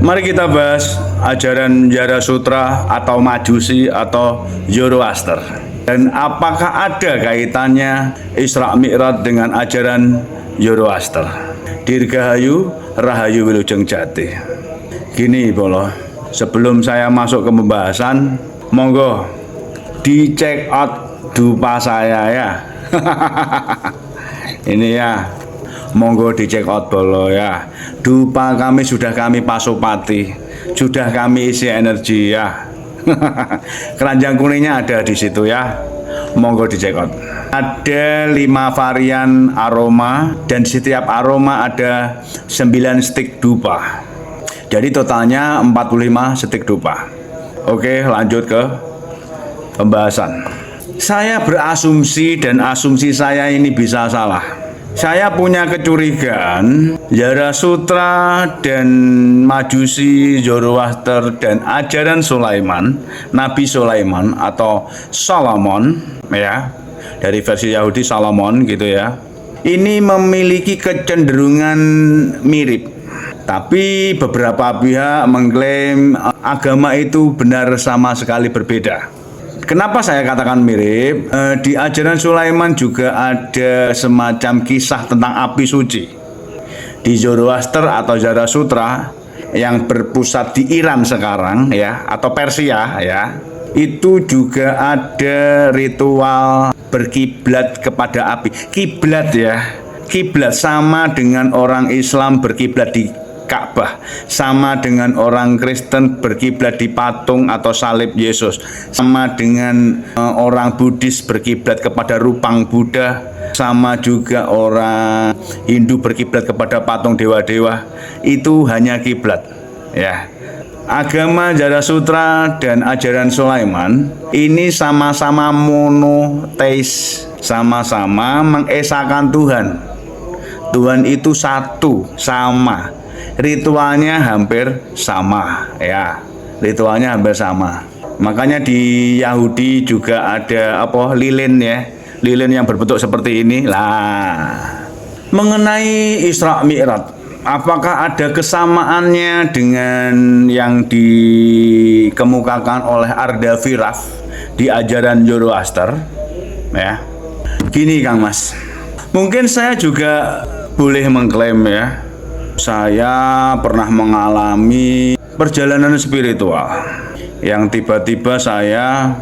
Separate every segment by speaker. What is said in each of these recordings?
Speaker 1: Mari kita bahas ajaran Zarathustra atau Majusi atau Zoroaster. Dan apakah ada kaitannya Isra Mi'raj dengan ajaran Zoroaster? Dirgahayu Rahayu Wilujeng Jati. Gini bolo, sebelum saya masuk ke pembahasan, monggo di check out dupa saya ya. Ini ya, monggo di check out bolo ya. Dupa kami sudah kami pasupati, sudah kami isi energi ya. Keranjang kuningnya ada di situ ya. Monggo di check out. Ada 5 varian aroma dan setiap aroma ada 9 stik dupa. Jadi totalnya 45 stik dupa. Oke, lanjut ke pembahasan. Saya berasumsi dan asumsi saya ini bisa salah. Saya punya kecurigaan Zarathustra dan Majusi, Zoroaster dan ajaran Sulaiman, Nabi Sulaiman atau Solomon ya, dari versi Yahudi Solomon gitu ya. Ini memiliki kecenderungan mirip. Tapi beberapa pihak mengklaim agama itu benar sama sekali berbeda. Kenapa saya katakan mirip? Di ajaran Sulaiman juga ada semacam kisah tentang api suci. Di Zoroaster atau Zarathustra yang berpusat di Iran sekarang ya, atau Persia ya, itu juga ada ritual berkiblat kepada api. Kiblat ya, kiblat sama dengan orang Islam berkiblat di Ka'bah, sama dengan orang Kristen berkiblat di patung atau salib Yesus, sama dengan orang Buddhis berkiblat kepada rupang Buddha, sama juga orang Hindu berkiblat kepada patung dewa-dewa. Itu hanya kiblat ya. Agama Zarathustra dan ajaran Sulaiman ini sama-sama monoteis, sama-sama mengesahkan Tuhan. Tuhan itu satu, sama. Ritualnya hampir sama ya, ritualnya hampir sama. Makanya di Yahudi juga ada lilin ya, lilin yang berbentuk seperti ini lah. Mengenai Isra Mi'raj, apakah ada kesamaannya dengan yang dikemukakan oleh Ardaviraf di ajaran Zoroaster ya? Gini Kang Mas, mungkin saya juga boleh mengklaim ya, saya pernah mengalami perjalanan spiritual yang tiba-tiba saya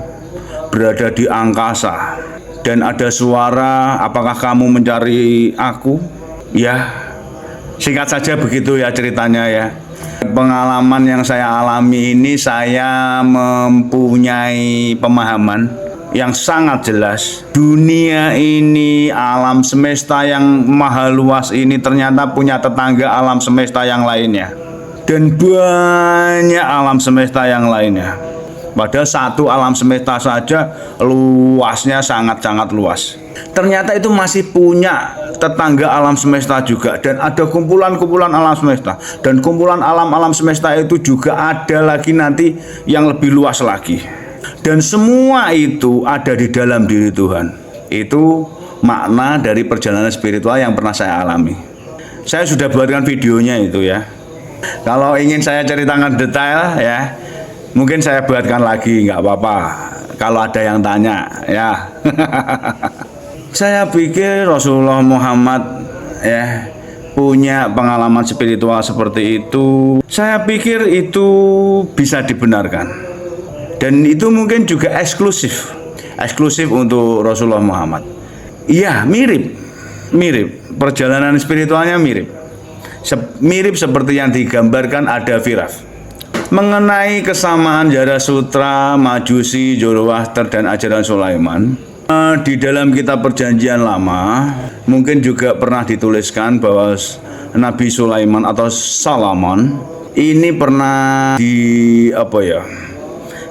Speaker 1: berada di angkasa dan ada suara, apakah kamu mencari aku? Ya, singkat saja begitu ya ceritanya ya. Pengalaman yang saya alami ini, saya mempunyai pemahaman yang sangat jelas. Dunia ini, alam semesta yang maha luas ini ternyata punya tetangga alam semesta yang lainnya. Dan banyak alam semesta yang lainnya. Padahal satu alam semesta saja luasnya sangat-sangat luas. Ternyata itu masih punya tetangga alam semesta juga. Dan ada kumpulan-kumpulan alam semesta. Dan kumpulan alam-alam semesta itu juga ada lagi nanti yang lebih luas lagi. Dan semua itu ada di dalam diri Tuhan. Itu makna dari perjalanan spiritual yang pernah saya alami. Saya sudah buatkan videonya itu ya. Kalau ingin saya ceritakan detail ya, mungkin saya buatkan lagi, nggak apa-apa. Kalau ada yang tanya ya. Saya pikir Rasulullah Muhammad ya punya pengalaman spiritual seperti itu. Saya pikir itu bisa dibenarkan. Dan itu mungkin juga eksklusif untuk Rasulullah Muhammad. Iya, mirip, perjalanan spiritualnya mirip seperti yang digambarkan Ardaviraf. Mengenai kesamaan Zarathustra, Majusi, Zoroaster dan ajaran Sulaiman, di dalam kitab Perjanjian Lama mungkin juga pernah dituliskan bahwa Nabi Sulaiman atau Solomon ini pernah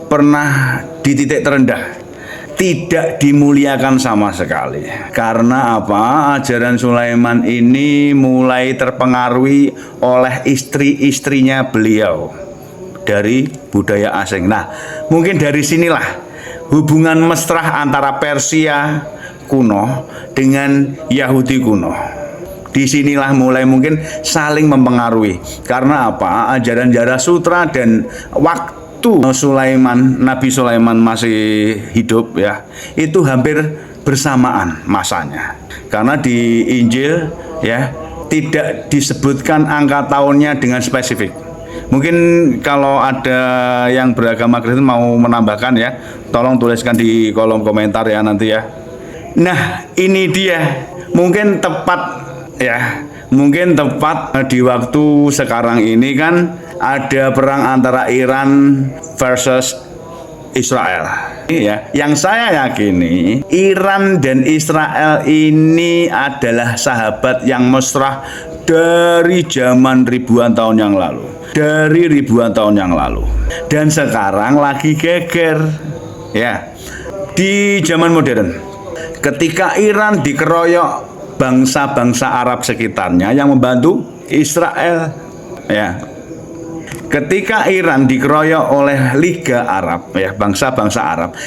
Speaker 1: pernah di titik terendah, tidak dimuliakan sama sekali. Karena apa? Ajaran Sulaiman ini mulai terpengaruhi oleh istri-istrinya beliau dari budaya asing. Nah, mungkin dari sinilah hubungan mesra antara Persia kuno dengan Yahudi kuno. Disinilah mulai mungkin saling mempengaruhi. Karena apa? Ajaran Zarasutra dan waktu Nabi Sulaiman masih hidup ya, itu hampir bersamaan masanya. Karena di Injil ya tidak disebutkan angka tahunnya dengan spesifik. Mungkin kalau ada yang beragama Kristen mau menambahkan ya, tolong tuliskan di kolom komentar ya nanti ya. Nah, ini dia. Mungkin tepat ya. Mungkin tepat di waktu sekarang ini kan ada perang antara Iran versus Israel. Ya, yang saya yakini Iran dan Israel ini adalah sahabat yang mesra dari zaman ribuan tahun yang lalu. Dari ribuan tahun yang lalu. Dan sekarang lagi geger. Ya. Di zaman modern, ketika Iran dikeroyok bangsa-bangsa Arab sekitarnya yang membantu Israel, ya. Ketika Iran dikeroyok oleh Liga Arab, ya, bangsa-bangsa Arab,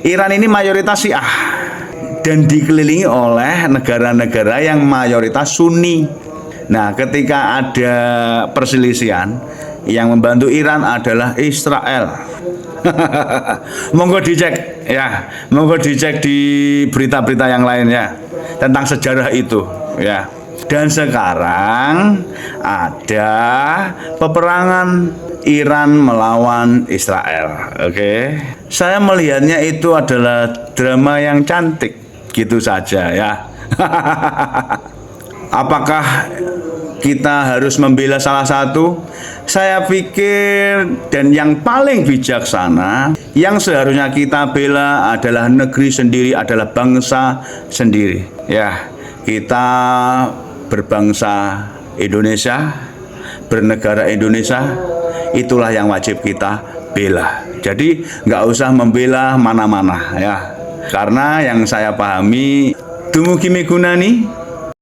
Speaker 1: Iran ini mayoritas Syiah dan dikelilingi oleh negara-negara yang mayoritas Sunni. Nah, ketika ada perselisihan, yang membantu Iran adalah Israel. Monggo dicek ya, monggo dicek di berita-berita yang lain ya tentang sejarah itu ya. Dan sekarang ada peperangan Iran melawan Israel. Oke. Saya melihatnya itu adalah drama yang cantik gitu saja ya. Apakah kita harus membela salah satu? Saya pikir dan yang paling bijaksana yang seharusnya kita bela adalah negeri sendiri, adalah bangsa sendiri. Ya, kita berbangsa Indonesia, bernegara Indonesia, itulah yang wajib kita bela. Jadi nggak usah membela mana-mana ya. Karena yang saya pahami, dumugi migunani